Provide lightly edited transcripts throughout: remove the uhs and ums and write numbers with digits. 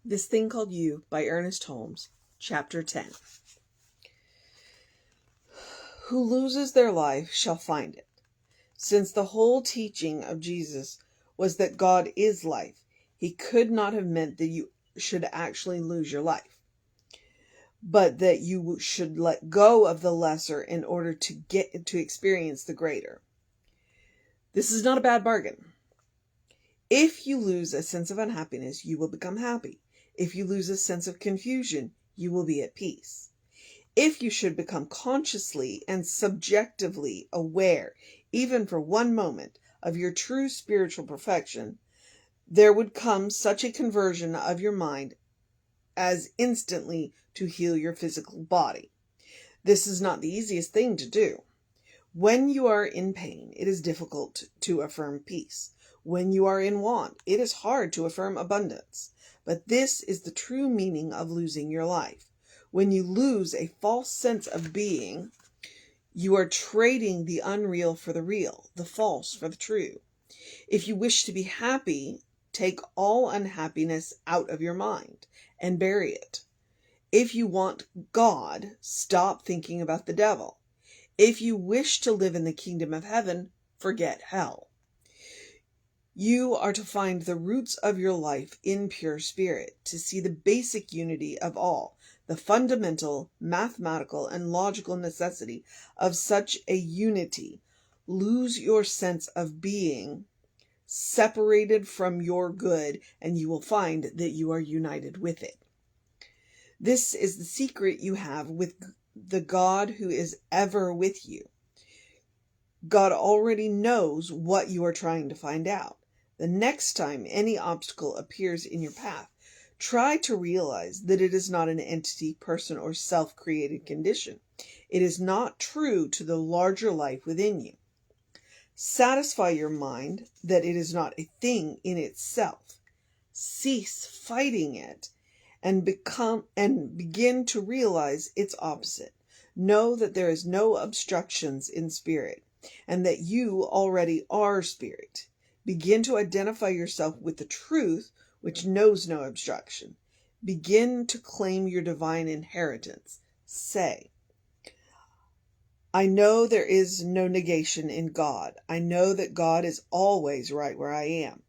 This Thing Called You by Ernest Holmes, Chapter 10. Who loses their life shall find it. Since the whole teaching of Jesus was that God is life, he could not have meant that you should actually lose your life, but that you should let go of the lesser in order to get to experience the greater. This is not a bad bargain. If you lose a sense of unhappiness, you will become happy. If you lose a sense of confusion, you will be at peace. If you should become consciously and subjectively aware, even for one moment, of your true spiritual perfection, there would come such a conversion of your mind as instantly to heal your physical body. This is not the easiest thing to do. When you are in pain, it is difficult to affirm peace. When you are in want, it is hard to affirm abundance. But this is the true meaning of losing your life. When you lose a false sense of being, you are trading the unreal for the real, the false for the true. If you wish to be happy, take all unhappiness out of your mind and bury it. If you want God, stop thinking about the devil. If you wish to live in the kingdom of heaven, forget hell. You are to find the roots of your life in pure spirit, to see the basic unity of all, the fundamental, mathematical, and logical necessity of such a unity. Lose your sense of being separated from your good, and you will find that you are united with it. This is the secret you have with the God who is ever with you. God already knows what you are trying to find out. The next time any obstacle appears in your path, try to realize that it is not an entity, person, or self-created condition. It is not true to the larger life within you. Satisfy your mind that it is not a thing in itself. Cease fighting it and begin to realize its opposite. Know that there is no obstructions in spirit, and that you already are spirit. Begin to identify yourself with the truth, which knows no obstruction. Begin to claim your divine inheritance. Say, I know there is no negation in God. I know that God is always right where I am.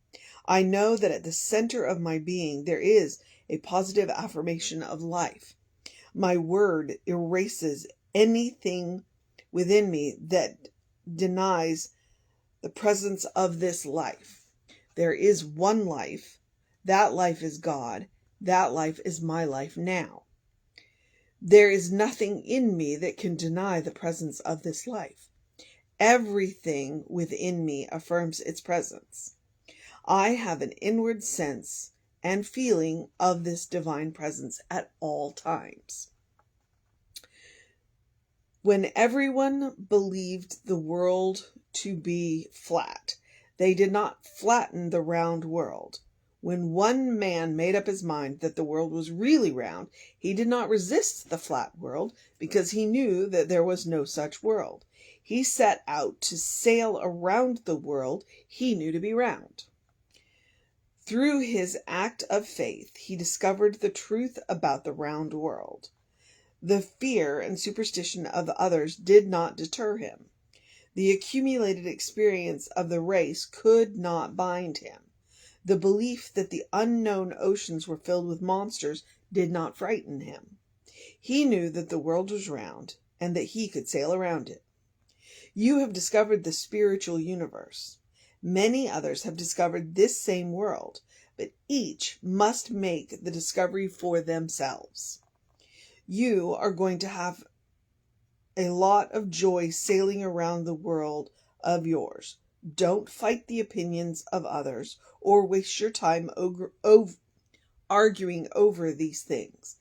I know that at the center of my being there is a positive affirmation of life. My word erases anything within me that denies the presence of this life. There is one life. That life is God. That life is my life now. There is nothing in me that can deny the presence of this life. Everything within me affirms its presence. I have an inward sense and feeling of this divine presence at all times. When everyone believed the world to be flat, they did not flatten the round world. When one man made up his mind that the world was really round, he did not resist the flat world because he knew that there was no such world. He set out to sail around the world he knew to be round. Through his act of faith, he discovered the truth about the round world. The fear and superstition of others did not deter him. The accumulated experience of the race could not bind him. The belief that the unknown oceans were filled with monsters did not frighten him. He knew that the world was round and that he could sail around it. You have discovered the spiritual universe. Many others have discovered this same world, but each must make the discovery for themselves. You are going to have a lot of joy sailing around the world of yours. Don't fight the opinions of others or waste your time arguing over these things.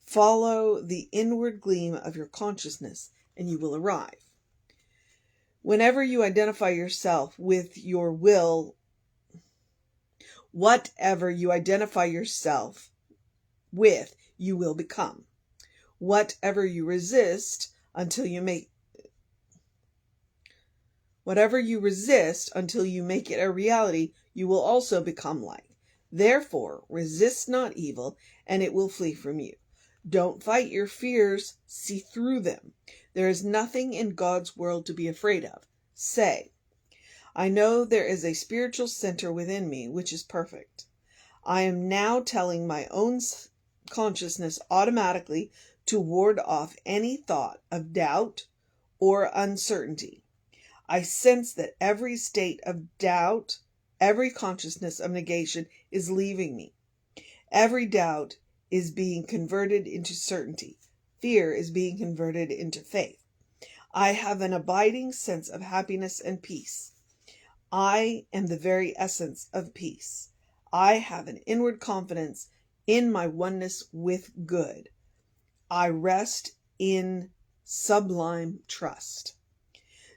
Follow the inward gleam of your consciousness and you will arrive. Whenever you identify yourself with your will, whatever you identify yourself with, you will become. Whatever you resist until you make it a reality, you will also become like. Therefore, resist not evil, and it will flee from you. Don't fight your fears, see through them. There is nothing in God's world to be afraid of. Say, I know there is a spiritual center within me which is perfect. I am now telling my own consciousness automatically to ward off any thought of doubt or uncertainty. I sense that every state of doubt, every consciousness of negation is leaving me. Every doubt is being converted into certainty. Fear is being converted into faith. I have an abiding sense of happiness and peace. I am the very essence of peace. I have an inward confidence in my oneness with good. I rest in sublime trust.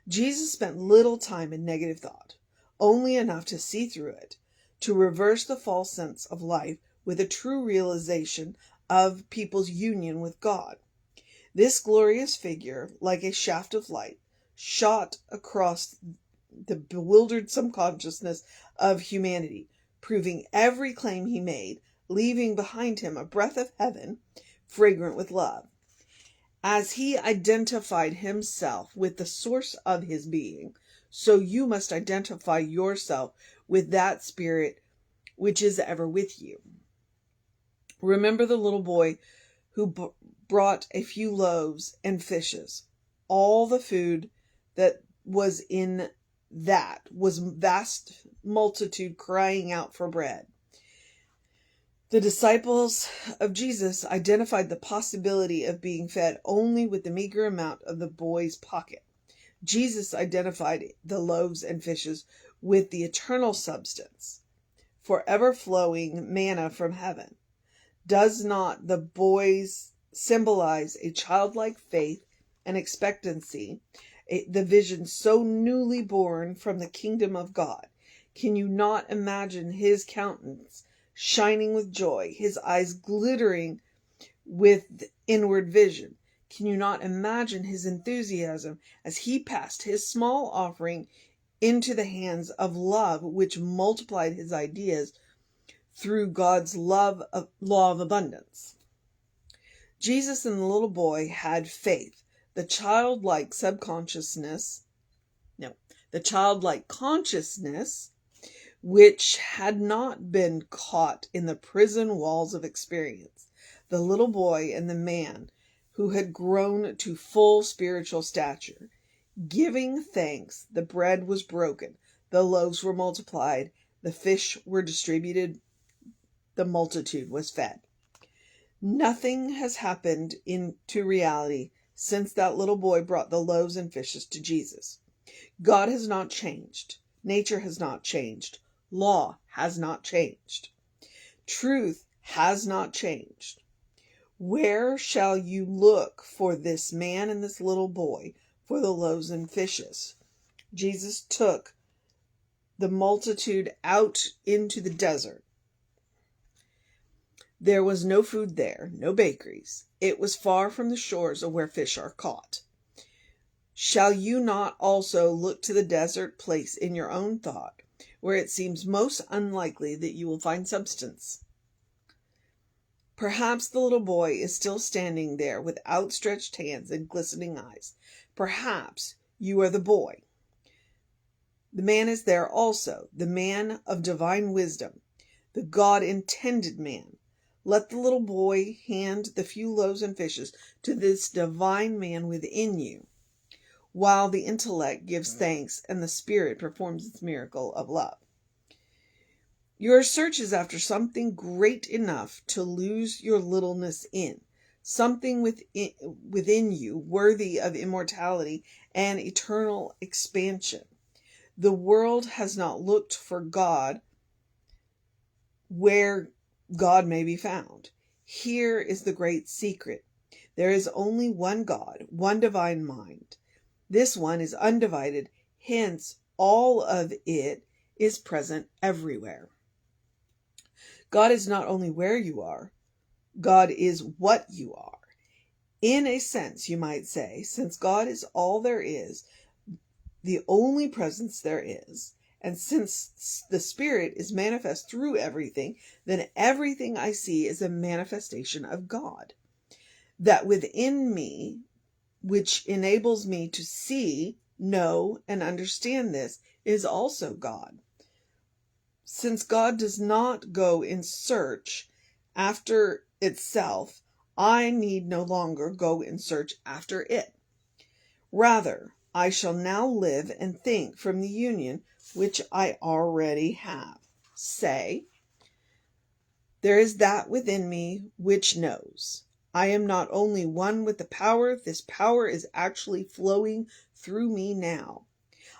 Jesus spent little time in negative thought, only enough to see through it, to reverse the false sense of life with a true realization of people's union with God. This glorious figure, like a shaft of light, shot across the bewildered subconsciousness of humanity, proving every claim he made, leaving behind him a breath of heaven, fragrant with love. As he identified himself with the source of his being, so you must identify yourself with that spirit which is ever with you. Remember the little boy who brought a few loaves and fishes. All the food that was in that was vast multitude crying out for bread. The disciples of Jesus identified the possibility of being fed only with the meager amount of the boy's pocket. Jesus identified the loaves and fishes with the eternal substance, forever flowing manna from heaven. Does not the boys symbolize a childlike faith and expectancy, the vision so newly born from the kingdom of God? Can you not imagine his countenance shining with joy, his eyes glittering with inward vision? Can you not imagine his enthusiasm as he passed his small offering into the hands of love, which multiplied his ideas through God's law of abundance? Jesus and the little boy had faith. The childlike consciousness, which had not been caught in the prison walls of experience. The little boy and the man who had grown to full spiritual stature. Giving thanks, the bread was broken, the loaves were multiplied, the fish were distributed, the multitude was fed. Nothing has happened into reality since that little boy brought the loaves and fishes to Jesus. God has not changed. Nature has not changed. Law has not changed. Truth has not changed. Where shall you look for this man and this little boy for the loaves and fishes? Jesus took the multitude out into the desert. There was no food there, no bakeries. It was far from the shores where fish are caught. Shall you not also look to the desert place in your own thought, where it seems most unlikely that you will find substance? Perhaps the little boy is still standing there with outstretched hands and glistening eyes. Perhaps you are the boy. The man is there also, the man of divine wisdom, the God-intended man. Let the little boy hand the few loaves and fishes to this divine man within you, while the intellect gives thanks and the spirit performs its miracle of love. Your search is after something great enough to lose your littleness in, something within you worthy of immortality and eternal expansion. The world has not looked for God where God may be found. Here is the great secret. There is only one God, one divine mind. This one is undivided, hence all of it is present everywhere. God is not only where you are, God is what you are. In a sense, you might say, since God is all there is, the only presence there is, And since the Spirit is manifest through everything, then everything I see is a manifestation of God. That within me, which enables me to see, know, and understand this, is also God. Since God does not go in search after itself, I need no longer go in search after it. Rather, I shall now live and think from the union which I already have. Say, there is that within me which knows. I am not only one with the power, this power is actually flowing through me now.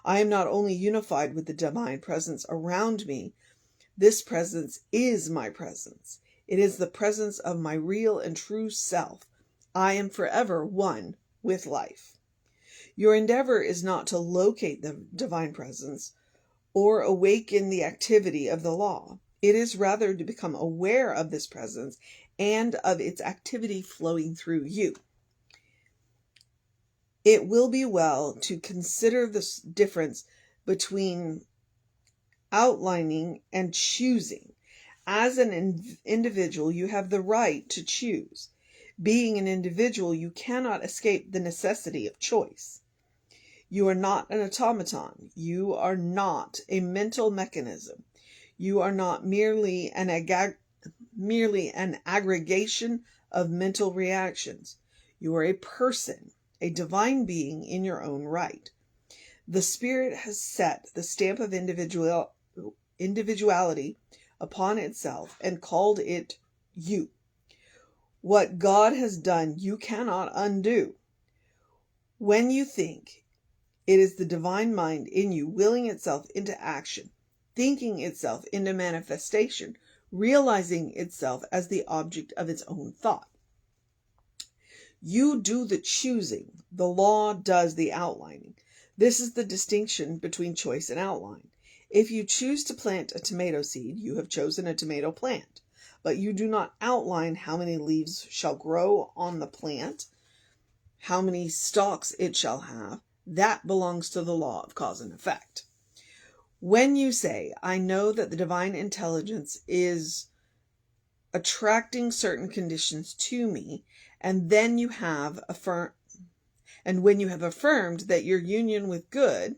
I am not only unified with the divine presence around me, this presence is my presence. It is the presence of my real and true self. I am forever one with life. Your endeavor is not to locate the divine presence or awaken the activity of the law. It is rather to become aware of this presence and of its activity flowing through you. It will be well to consider the difference between outlining and choosing. As an individual, you have the right to choose. Being an individual, you cannot escape the necessity of choice. You are not an automaton. You are not a mental mechanism. You are not merely an aggregation of mental reactions. You are a person, a divine being in your own right. The Spirit has set the stamp of individuality upon itself and called it you. What God has done, you cannot undo. When you think, it is the divine mind in you willing itself into action, thinking itself into manifestation, realizing itself as the object of its own thought. You do the choosing. The law does the outlining. This is the distinction between choice and outline. If you choose to plant a tomato seed, you have chosen a tomato plant, but you do not outline how many leaves shall grow on the plant, how many stalks it shall have. That belongs to the law of cause and effect. When you say, I know that the divine intelligence is attracting certain conditions to me, and then you have when you have affirmed that your union with good,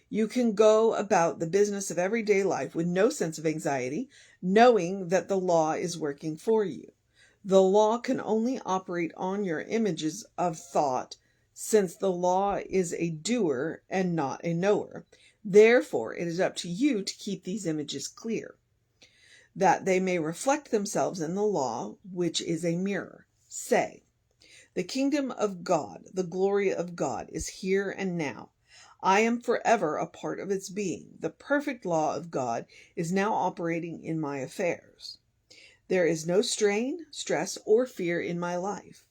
you can go about the business of everyday life with no sense of anxiety, knowing that the law is working for you. The law can only operate on your images of thought, since the law is a doer and not a knower. Therefore, it is up to you to keep these images clear, that they may reflect themselves in the law, which is a mirror. Say, the kingdom of God, the glory of God, is here and now. I am forever a part of its being. The perfect law of God is now operating in my affairs. There is no strain, stress, or fear in my life.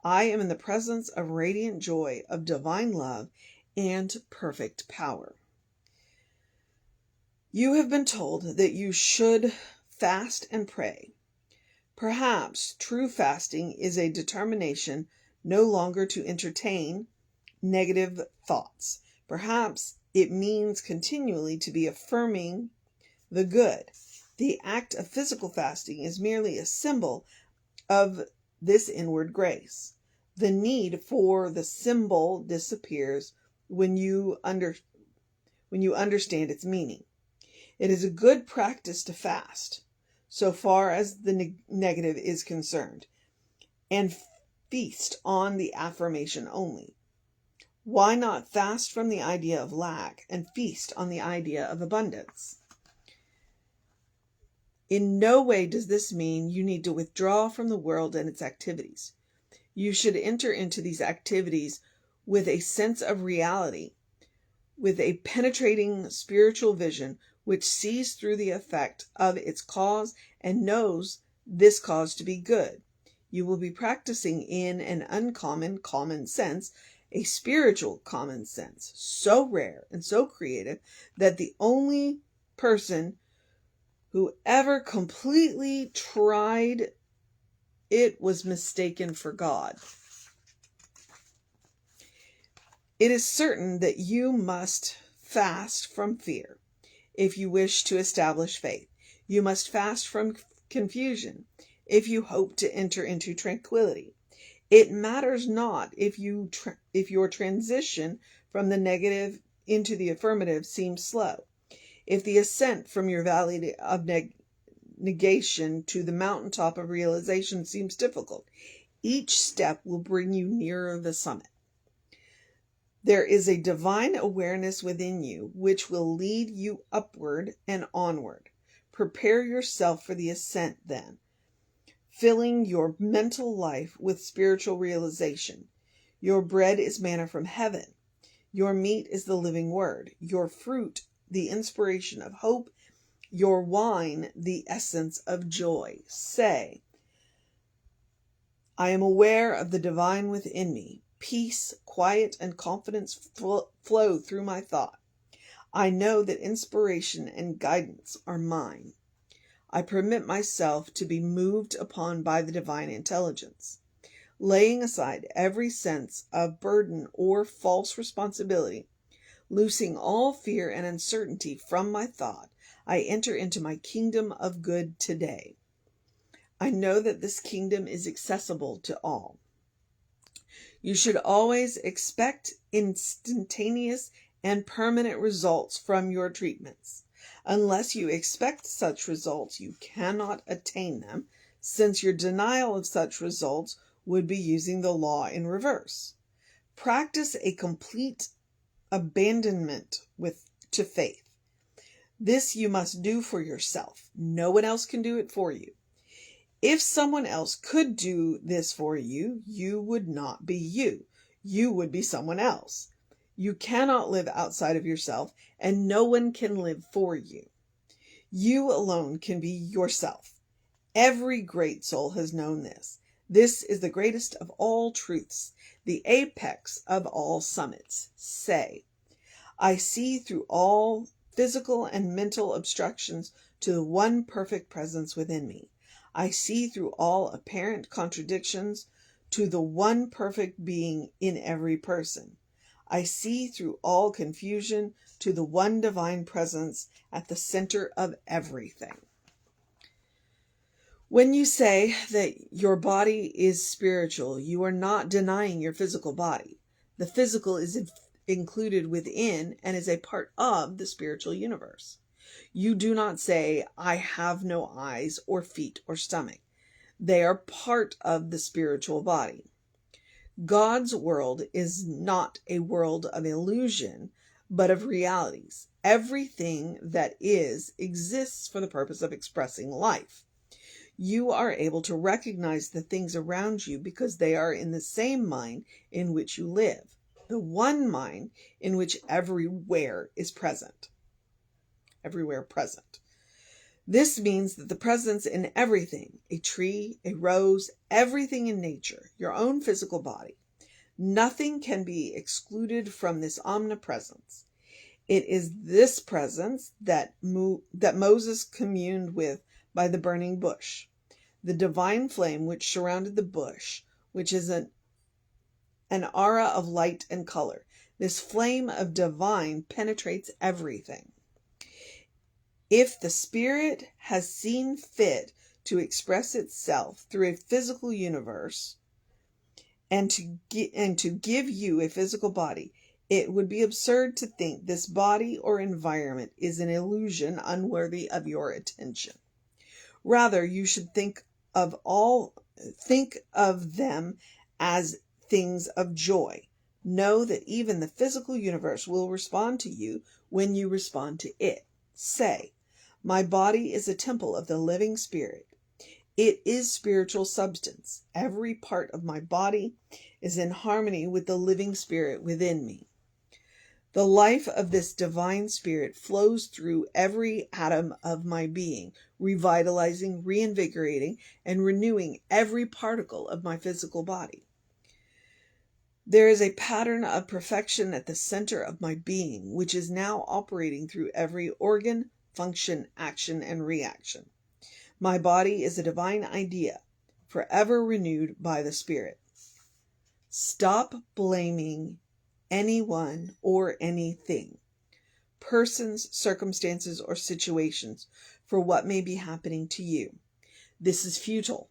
I am in the presence of radiant joy, of divine love, and perfect power. You have been told that you should fast and pray. Perhaps true fasting is a determination no longer to entertain negative thoughts. Perhaps it means continually to be affirming the good. The act of physical fasting is merely a symbol of this inward grace. The need for the symbol disappears when you understand its meaning. It is a good practice to fast, so far as the negative is concerned, and feast on the affirmation only. Why not fast from the idea of lack and feast on the idea of abundance? In no way does this mean you need to withdraw from the world and its activities. You should enter into these activities with a sense of reality, with a penetrating spiritual vision which sees through the effect of its cause and knows this cause to be good. You will be practicing in an uncommon common sense, a spiritual common sense, so rare and so creative that the only person who ever completely tried it was mistaken for God. It is certain that you must fast from fear if you wish to establish faith. You must fast from confusion if you hope to enter into tranquility. It matters not if your transition from the negative into the affirmative seems slow, if the ascent from your valley of negation to the mountaintop of realization seems difficult. Each step will bring you nearer the summit. There is a divine awareness within you which will lead you upward and onward. Prepare yourself for the ascent then, filling your mental life with spiritual realization. Your bread is manna from heaven. Your meat is the living word. Your fruit, the inspiration of hope. Your wine, the essence of joy. Say, I am aware of the divine within me. Peace, quiet, and confidence flow through my thought. I know that inspiration and guidance are mine. I permit myself to be moved upon by the divine intelligence. Laying aside every sense of burden or false responsibility, loosing all fear and uncertainty from my thought, I enter into my kingdom of good today. I know that this kingdom is accessible to all. You should always expect instantaneous and permanent results from your treatments. Unless you expect such results, you cannot attain them, since your denial of such results would be using the law in reverse. Practice a complete abandonment to faith. This you must do for yourself. No one else can do it for you. If someone else could do this for you, you would not be you. You would be someone else. You cannot live outside of yourself, and no one can live for you. You alone can be yourself. Every great soul has known this. This is the greatest of all truths, the apex of all summits. Say, I see through all physical and mental obstructions to the one perfect presence within me. I see through all apparent contradictions to the one perfect being in every person. I see through all confusion to the one divine presence at the center of everything. When you say that your body is spiritual, you are not denying your physical body. The physical is included within and is a part of the spiritual universe. You do not say, I have no eyes or feet or stomach. They are part of the spiritual body. God's world is not a world of illusion, but of realities. Everything that is exists for the purpose of expressing life. You are able to recognize the things around you because they are in the same mind in which you live, the one mind in which everywhere present. This means that the presence in everything, a tree, a rose, everything in nature, your own physical body, nothing can be excluded from this omnipresence. It is this presence that Moses communed with by the burning bush. The divine flame which surrounded the bush, which is an aura of light and color. This flame of divine penetrates everything. If the Spirit has seen fit to express itself through a physical universe and to give you a physical body, it would be absurd to think this body or environment is an illusion unworthy of your attention. Rather, you should think of them as things of joy. Know that even the physical universe will respond to you when you respond to it. Say, my body is a temple of the living Spirit. It is spiritual substance. Every part of my body is in harmony with the living Spirit within me. The life of this divine Spirit flows through every atom of my being, revitalizing, reinvigorating, and renewing every particle of my physical body. There is a pattern of perfection at the center of my being, which is now operating through every organ, function, action, and reaction. My body is a divine idea, forever renewed by the Spirit. Stop blaming anyone or anything, persons, circumstances, or situations for what may be happening to you. This is futile.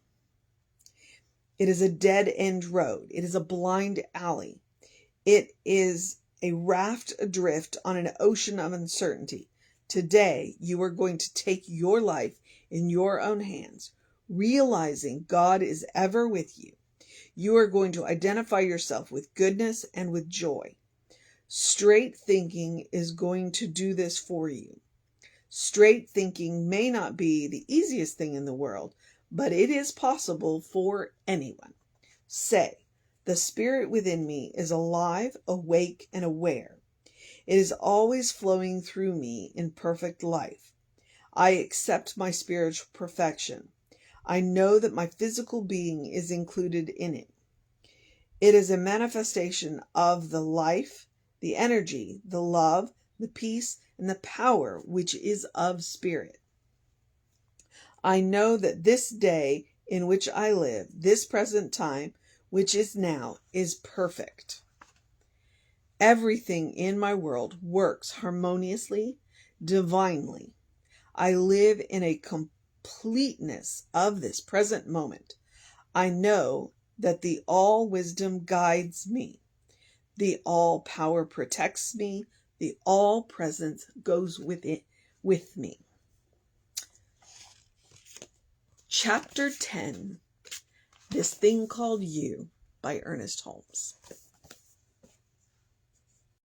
It is a dead-end road. It is a blind alley. It is a raft adrift on an ocean of uncertainty. Today, you are going to take your life in your own hands, realizing God is ever with you. You are going to identify yourself with goodness and with joy. Straight thinking is going to do this for you. Straight thinking may not be the easiest thing in the world, but it is possible for anyone. Say, the spirit within me is alive, awake, and aware. It is always flowing through me in perfect life. I accept my spiritual perfection. I know that my physical being is included in it. It is a manifestation of the life, the energy, the love, the peace, and the power which is of spirit. I know that this day in which I live, this present time, which is now, is perfect. Everything in my world works harmoniously, divinely. I live in a completeness of this present moment. I know that the all wisdom guides me. The all power protects me. The all presence goes with me. Chapter 10, This Thing Called You by Ernest Holmes.